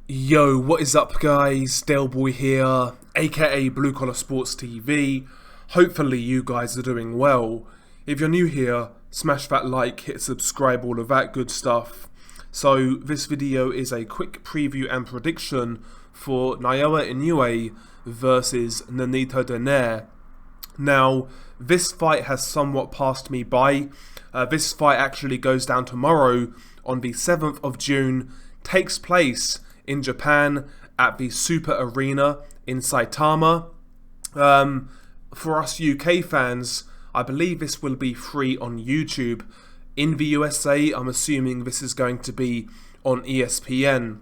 Yo, what is up guys? Daleboy here, aka Blue Collar Sports TV. Hopefully you guys are doing well. If you're new here, smash that like, hit subscribe, all of that good stuff. So this video is a quick preview and prediction for Naoya Inoue versus Nonito Donaire. Now, this fight has somewhat passed me by. This fight actually goes down tomorrow on the 7th of June, takes place in Japan at the Super Arena in Saitama. For us UK fans, I believe this will be free on YouTube. In the USA, I'm assuming this is going to be on ESPN.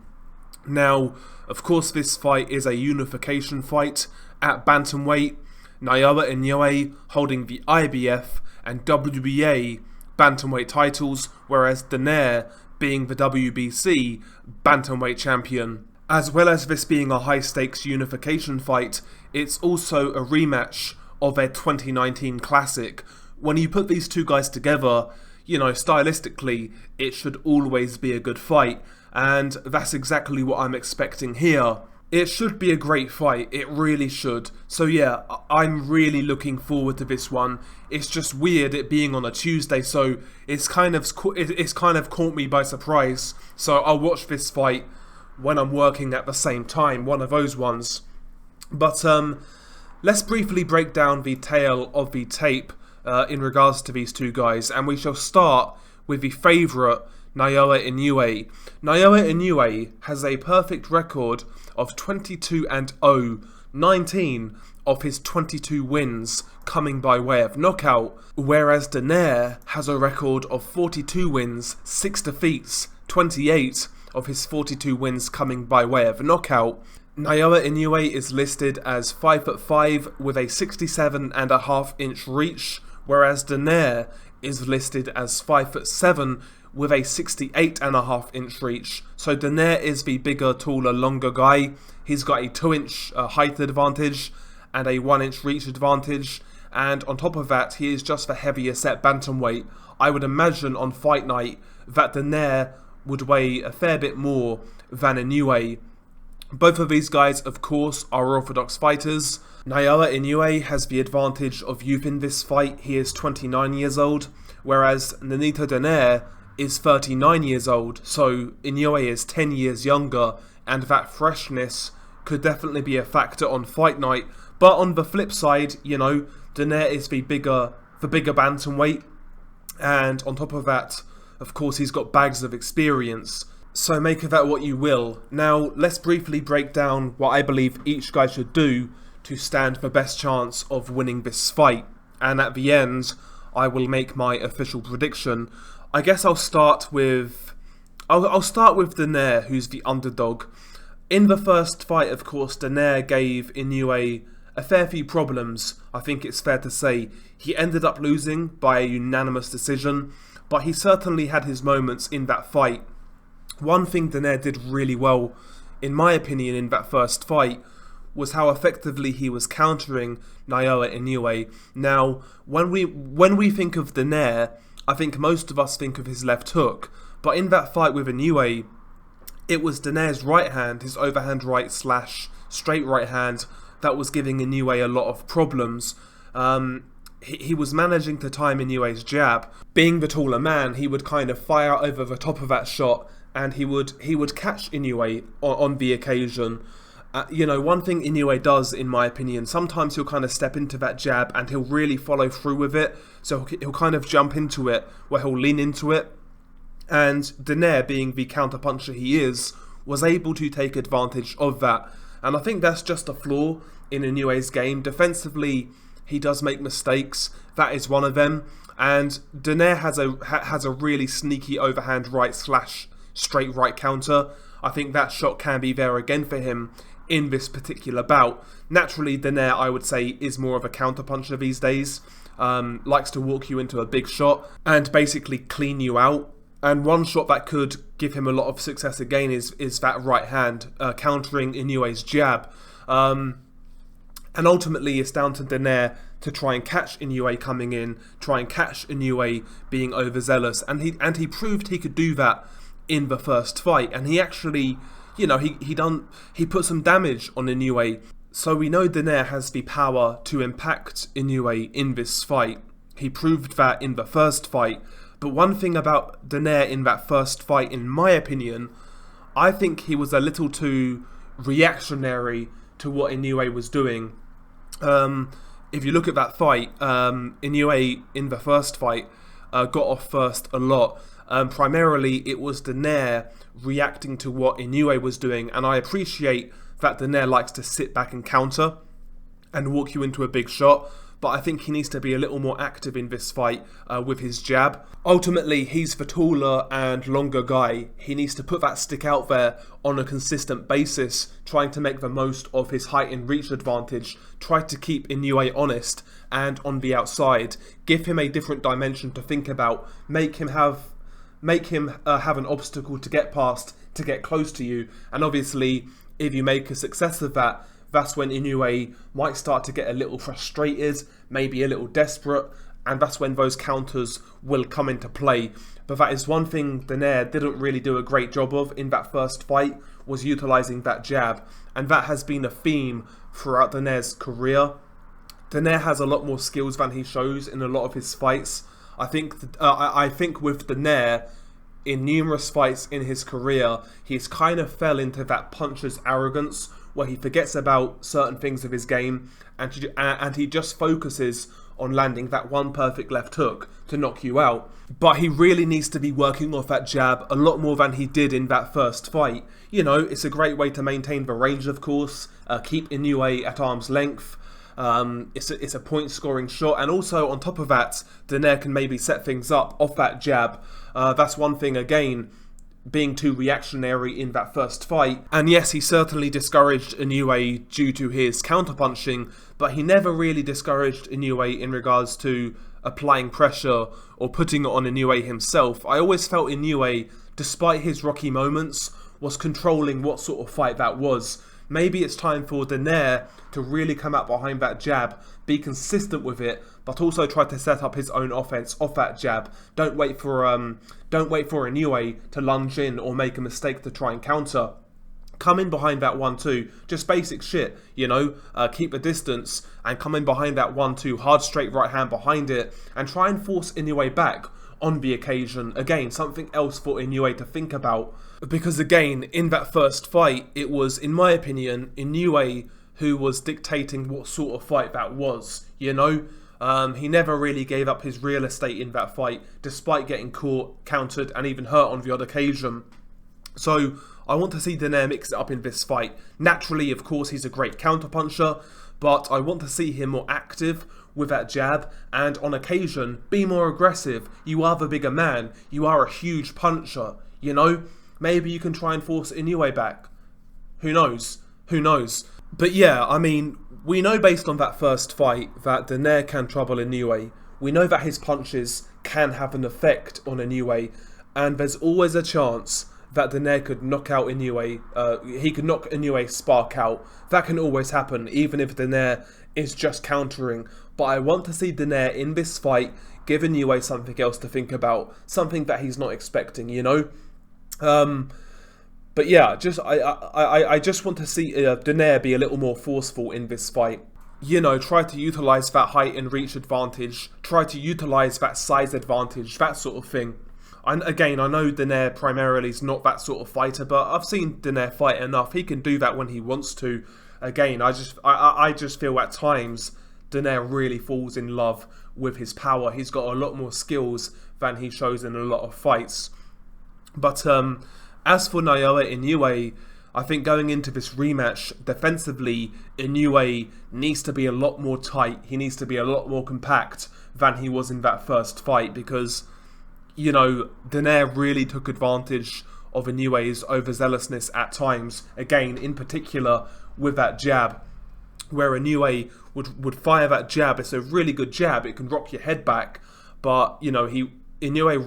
Now, of course, this fight is a unification fight at bantamweight. Naoya Inoue holding the IBF and WBA bantamweight titles, whereas Donaire being the WBC bantamweight champion. As well as this being a high-stakes unification fight, it's also a rematch of their 2019 classic. When you put these two guys together, you know, stylistically, it should always be a good fight, and that's exactly what I'm expecting here. It should be a great fight, it really should. So yeah, I'm really looking forward to this one. It's just weird it being on a Tuesday, so it's kind of caught me by surprise. So I'll watch this fight when I'm working at the same time, one of those ones. But let's briefly break down the tale of the tape in regards to these two guys, and we shall start with the favourite, Naoya Inoue. Naoya Inoue has a perfect record of 22-0, 19 of his 22 wins coming by way of knockout, whereas Donaire has a record of 42 wins, 6 defeats, 28 of his 42 wins coming by way of knockout. Naoya Inoue is listed as 5'5" with a 67.5-inch reach, whereas Donaire is listed as 5'7" with a 68.5-inch reach. So Donaire is the bigger, taller, longer guy. He's got a 2-inch height advantage and a 1-inch reach advantage. And on top of that, he is just the heavier set bantamweight. I would imagine on fight night that Donaire would weigh a fair bit more than Inoue. Both of these guys, of course, are orthodox fighters. Naoya Inoue has the advantage of youth in this fight. He is 29 years old, whereas Nonito Donaire is 39 years old, so Inoue is 10 years younger, and that freshness could definitely be a factor on fight night. But on the flip side, you know, Donaire is the bigger bantamweight, and on top of that, of course, he's got bags of experience. So make of that what you will. Now, let's briefly break down what I believe each guy should do to stand the best chance of winning this fight. And at the end, I will make my official prediction. I guess I'll start with Donaire, who's the underdog. In the first fight, of course, Donaire gave Inoue a fair few problems, I think it's fair to say. He ended up losing by a unanimous decision, but he certainly had his moments in that fight. One thing Donaire did really well, in my opinion, in that first fight, was how effectively he was countering Naoya Inoue. Now, when we think of Donaire, I think most of us think of his left hook, but in that fight with Inoue, it was Donaire's right hand, his overhand right / straight right hand, that was giving Inoue a lot of problems. He was managing to time Inoue's jab. Being the taller man, he would kind of fire over the top of that shot, and he would catch Inoue on the occasion. You know, one thing Inoue does, in my opinion, sometimes he'll kind of step into that jab and he'll really follow through with it. So he'll kind of jump into it, where he'll lean into it. And Donaire, being the counterpuncher he is, was able to take advantage of that. And I think that's just a flaw in Inoue's game. Defensively, he does make mistakes. That is one of them. And Donaire has a really sneaky overhand right / straight right counter. I think that shot can be there again for him in this particular bout. Naturally, Donaire, I would say, is more of a counterpuncher these days. Likes to walk you into a big shot and basically clean you out. And one shot that could give him a lot of success again is that right hand, countering Inoue's jab. And ultimately, it's down to Donaire to try and catch Inoue coming in, try and catch Inoue being overzealous. And he proved he could do that in the first fight. And he actually he put some damage on Inoue. So we know Donaire has the power to impact Inoue in this fight. He proved that in the first fight. But one thing about Donaire in that first fight, in my opinion, I think he was a little too reactionary to what Inoue was doing. If you look at that fight, Inoue in the first fight got off first a lot. Primarily, it was Donaire reacting to what Inoue was doing, and I appreciate that Donaire likes to sit back and counter and walk you into a big shot, but I think he needs to be a little more active in this fight with his jab. Ultimately, he's the taller and longer guy. He needs to put that stick out there on a consistent basis, trying to make the most of his height and reach advantage, try to keep Inoue honest and on the outside, give him a different dimension to think about, make him have an obstacle to get past, to get close to you, and obviously, if you make a success of that, that's when Inoue might start to get a little frustrated, maybe a little desperate, and that's when those counters will come into play. But that is one thing Donaire didn't really do a great job of in that first fight, was utilising that jab, and that has been a theme throughout Donaire's career. Donaire has a lot more skills than he shows in a lot of his fights. I think with Donaire, in numerous fights in his career, he's kind of fell into that puncher's arrogance, where he forgets about certain things of his game, and he just focuses on landing that one perfect left hook to knock you out. But he really needs to be working off that jab a lot more than he did in that first fight. It's a great way to maintain the range, of course, keep Inoue at arm's length. It's a point scoring shot, and also on top of that, Donaire can maybe set things up off that jab. That's one thing, again, being too reactionary in that first fight. And yes, he certainly discouraged Inoue due to his counterpunching, but he never really discouraged Inoue in regards to applying pressure or putting it on Inoue himself. I always felt Inoue, despite his rocky moments, was controlling what sort of fight that was. Maybe it's time for Donaire to really come out behind that jab, be consistent with it, but also try to set up his own offense off that jab. Don't wait for Inoue to lunge in or make a mistake to try and counter. Come in behind that 1-2, just basic shit, keep the distance and come in behind that 1-2, hard straight right hand behind it, and try and force Inoue back on the occasion. Again, something else for Inoue to think about. Because again, in that first fight, it was, in my opinion, Inoue who was dictating what sort of fight that was, He never really gave up his real estate in that fight, despite getting caught, countered, and even hurt on the odd occasion. So, I want to see Donaire mix it up in this fight. Naturally, of course, he's a great counterpuncher, but I want to see him more active with that jab, and on occasion, be more aggressive. You are the bigger man. You are a huge puncher, Maybe you can try and force Inoue back. Who knows? But yeah, we know based on that first fight that Donaire can trouble Inoue. We know that his punches can have an effect on Inoue, and there's always a chance that Donaire could knock out Inoue. He could knock Inoue's spark out. That can always happen, even if Donaire is just countering. But I want to see Donaire in this fight give Inoue something else to think about, something that he's not expecting, But yeah, I just want to see Donaire be a little more forceful in this fight. Try to utilise that height and reach advantage, try to utilise that size advantage, that sort of thing. And again, I know Donaire primarily is not that sort of fighter, but I've seen Donaire fight enough. He can do that when he wants to. Again, I just feel at times Donaire really falls in love with his power. He's got a lot more skills than he shows in a lot of fights. But as for Naoya Inoue, I think going into this rematch, defensively, Inoue needs to be a lot more tight. He needs to be a lot more compact than he was in that first fight, because Donaire really took advantage of Inoue's overzealousness at times. Again, in particular, with that jab, where Inoue would fire that jab. It's a really good jab. It can rock your head back, but Inoue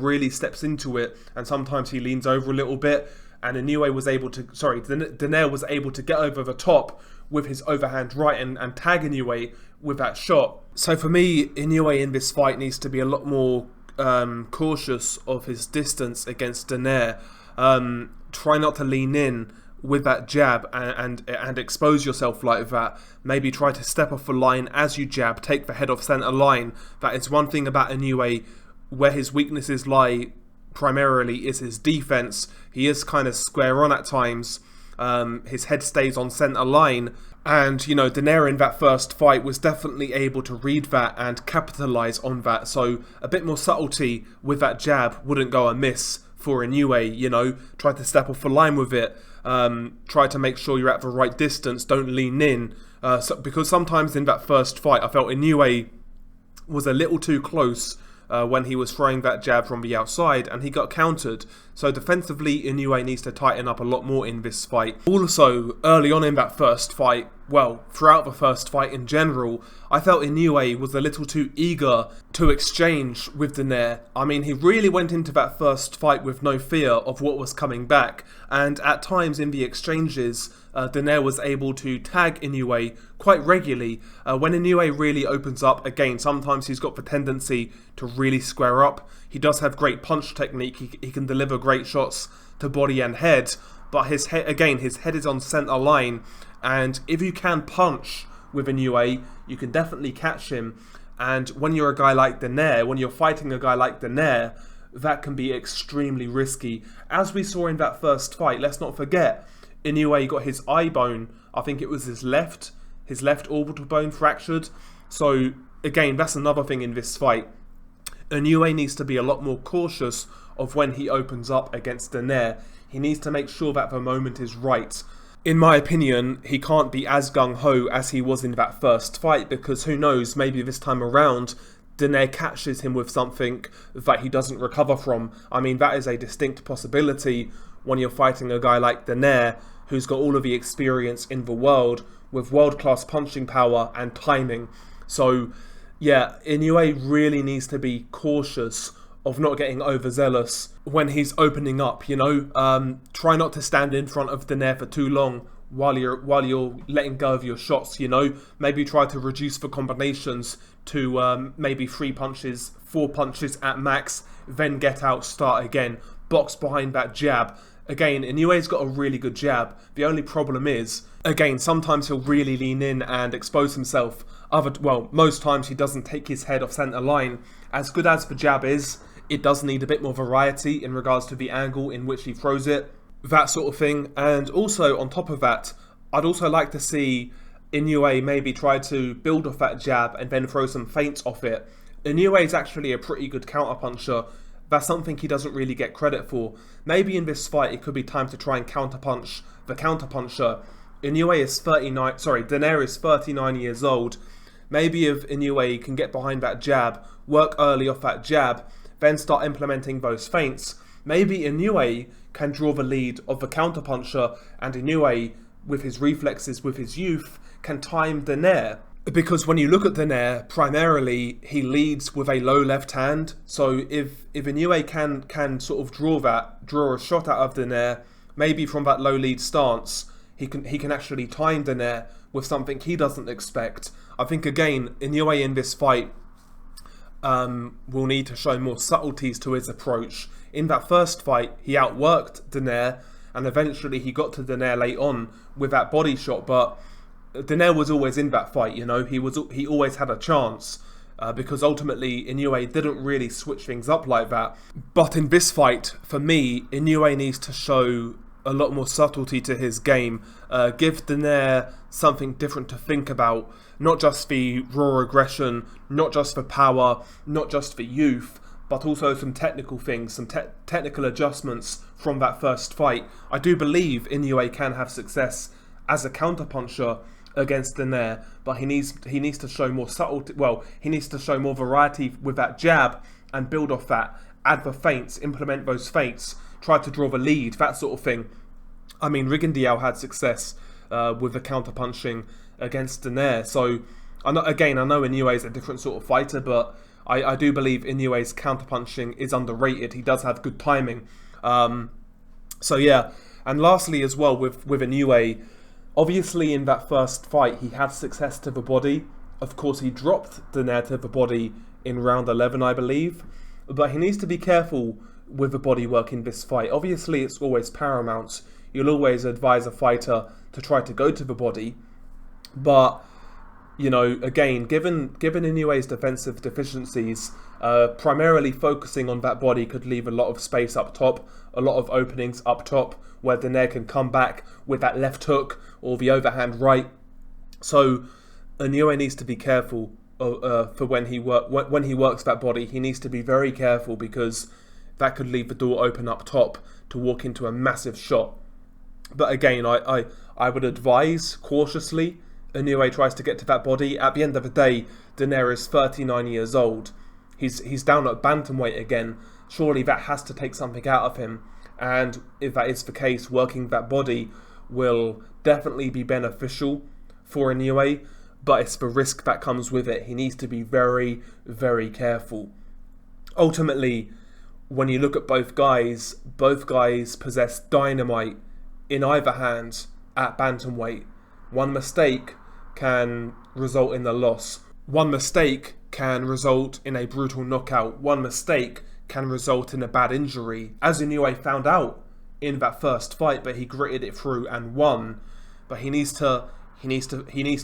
really steps into it, and sometimes he leans over a little bit, and Donaire was able to get over the top with his overhand right and tag Inoue with that shot. So for me, Inoue in this fight needs to be a lot more cautious of his distance against Donaire. Try not to lean in with that jab and expose yourself like that. Maybe try to step off the line as you jab, take the head off center line. That is one thing about Inoue, where his weaknesses lie primarily is his defense. He is kind of square on at times. His head stays on center line. And, Donaire in that first fight was definitely able to read that and capitalize on that. So a bit more subtlety with that jab wouldn't go amiss for Inoue, try to step off the line with it. Try to make sure you're at the right distance, don't lean in. Because sometimes in that first fight, I felt Inoue was a little too close when he was throwing that jab from the outside, and he got countered. So defensively, Inoue needs to tighten up a lot more in this fight. Also, early on in that first fight, well, throughout the first fight in general, I felt Inoue was a little too eager to exchange with Donaire. I mean, he really went into that first fight with no fear of what was coming back, and at times in the exchanges, Donaire was able to tag Inoue quite regularly. When Inoue really opens up, again, sometimes he's got the tendency to really square up. He does have great punch technique, he can deliver great shots to body and head, but his head is on center line, and if you can punch with Inoue, you can definitely catch him. And when you're a guy like Donaire, when you're fighting a guy like Donaire, that can be extremely risky. As we saw in that first fight, let's not forget, Inoue got his eye bone, I think it was his left orbital bone fractured. So again, that's another thing in this fight. Inoue needs to be a lot more cautious of when he opens up against Donaire. He needs to make sure that the moment is right. In my opinion, he can't be as gung-ho as he was in that first fight, because who knows, maybe this time around, Donaire catches him with something that he doesn't recover from. I mean, that is a distinct possibility when you're fighting a guy like Donaire, who's got all of the experience in the world, with world-class punching power and timing. So, yeah, Inoue really needs to be cautious of not getting overzealous when he's opening up, Try not to stand in front of Donaire for too long while you're letting go of your shots, Maybe try to reduce the combinations to maybe 3 punches, 4 punches at max, then get out, start again, box behind that jab. Again, Inoue's got a really good jab. The only problem is, again, sometimes he'll really lean in and expose himself. Most times he doesn't take his head off center line. As good as the jab is, it does need a bit more variety in regards to the angle in which he throws it, that sort of thing. And also, on top of that, I'd also like to see Inoue maybe try to build off that jab and then throw some feints off it. Inoue is actually a pretty good counterpuncher. That's something he doesn't really get credit for. Maybe in this fight it could be time to try and counterpunch the counterpuncher. Donaire is 39 years old. Maybe if Inoue can get behind that jab, work early off that jab, then start implementing those feints, maybe Inoue can draw the lead of the counterpuncher, and Inoue, with his reflexes, with his youth, can time Donaire. Because when you look at Donaire, primarily he leads with a low left hand. So if Inoue can sort of draw a shot out of Donaire, maybe from that low lead stance, he can actually time Donaire with something he doesn't expect. I think again, Inoue in this fight will need to show more subtleties to his approach. In that first fight, he outworked Donaire, and eventually he got to Donaire late on with that body shot, but Donaire was always in that fight, he always had a chance, because ultimately Inoue didn't really switch things up like that. But in this fight, for me, Inoue needs to show a lot more subtlety to his game, give Donaire something different to think about, not just the raw aggression, not just the power, not just the youth, but also some technical things, some technical adjustments from that first fight. I do believe Inoue can have success as a counterpuncher against Donaire, but he needs to show more subtlety. Well, he needs to show more variety with that jab and build off that, add the feints, implement those feints, try to draw the lead, that sort of thing. I mean, Rigondeaux had success with the counterpunching against Donaire, so I know Inoue is a different sort of fighter, but I do believe Inoue's counterpunching is underrated. He does have good timing. So yeah, and lastly as well with Inoue, obviously in that first fight he had success to the body. Of course he dropped Donaire to the body in round 11, I believe, but he needs to be careful with the body work in this fight. Obviously it's always paramount. you'll always advise a fighter to try to go to the body. But, you know, again, given Inoue's defensive deficiencies, primarily focusing on that body could leave a lot of space up top, a lot of openings up top, where Donaire can come back with that left hook or the overhand right. So Inoue needs to be careful for when he works that body. He needs to be very careful, because that could leave the door open up top to walk into a massive shot. But again, I would advise cautiously. Inoue tries to get to that body. At the end of the day, Donaire is 39 years old. He's down at bantamweight again. Surely that has to take something out of him. And if that is the case, working that body will definitely be beneficial for Inoue. But it's the risk that comes with it. He needs to be very, very careful. Ultimately, when you look at both guys possess dynamite in either hand at bantamweight. One mistake can result in a loss. One mistake can result in a brutal knockout. One mistake can result in a bad injury, as Inoue found out in that first fight, but he gritted it through and won. But he needs to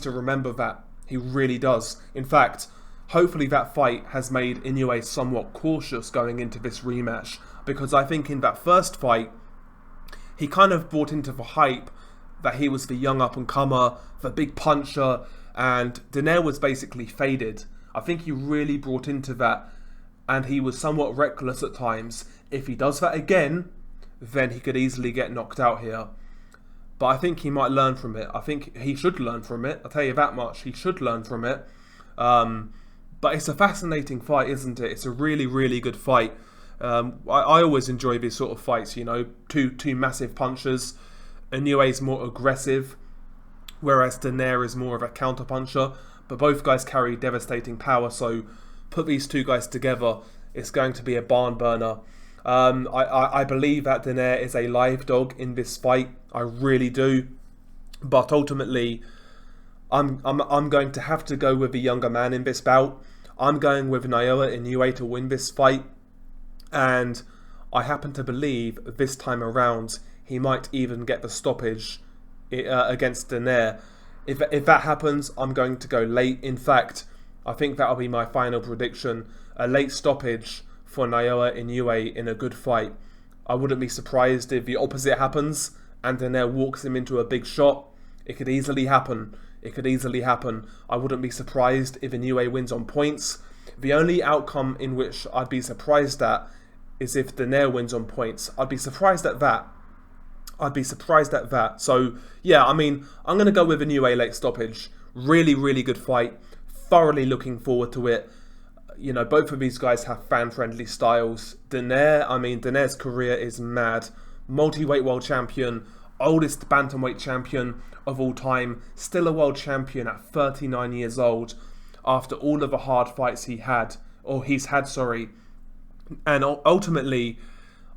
remember that. He really does. In fact, hopefully that fight has made Inoue somewhat cautious going into this rematch, because I think in that first fight, he kind of brought into the hype that he was the young up-and-comer, the big puncher, and Donaire was basically faded. I think he really brought into that, and he was somewhat reckless at times. If he does that again, then he could easily get knocked out here. But I think he might learn from it. I think he should learn from it. I'll tell you that much. He should learn from it. But it's a fascinating fight, isn't it? It's a really, really good fight. I always enjoy these sort of fights, you know. Two massive punchers. Inoue's more aggressive, whereas Donaire is more of a counter-puncher. But both guys carry devastating power, so put these two guys together, it's going to be a barn burner. I believe that Donaire is a live dog in this fight. I really do. But ultimately, I'm going to have to go with the younger man in this bout. I'm going with Naoya Inoue to win this fight. And I happen to believe this time around, he might even get the stoppage against Donaire. If that happens, I'm going to go late. In fact, I think that'll be my final prediction. A late stoppage for Naoya Inoue in a good fight. I wouldn't be surprised if the opposite happens and Donaire walks him into a big shot. It could easily happen. I wouldn't be surprised if Inoue wins on points. The only outcome in which I'd be surprised at is if Donaire wins on points. I'd be surprised at that. So, yeah, I mean, I'm going to go with Inoue late stoppage. Really, really good fight. Thoroughly looking forward to it. You know, both of these guys have fan-friendly styles. Donaire's career is mad. Multi-weight world champion, oldest bantamweight champion of all time, still a world champion at 39 years old after all of the hard fights he's had. And ultimately,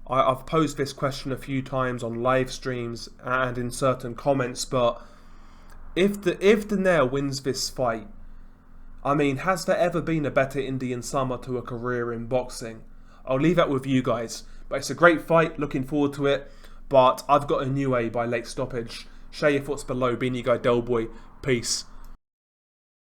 I've posed this question a few times on live streams and in certain comments, but if Donaire wins this fight, I mean, has there ever been a better Indian summer to a career in boxing? I'll leave that with you guys. But it's a great fight, looking forward to it. But I've got Inoue by late stoppage. Share your thoughts below. Beanie Guy Delboy. Peace.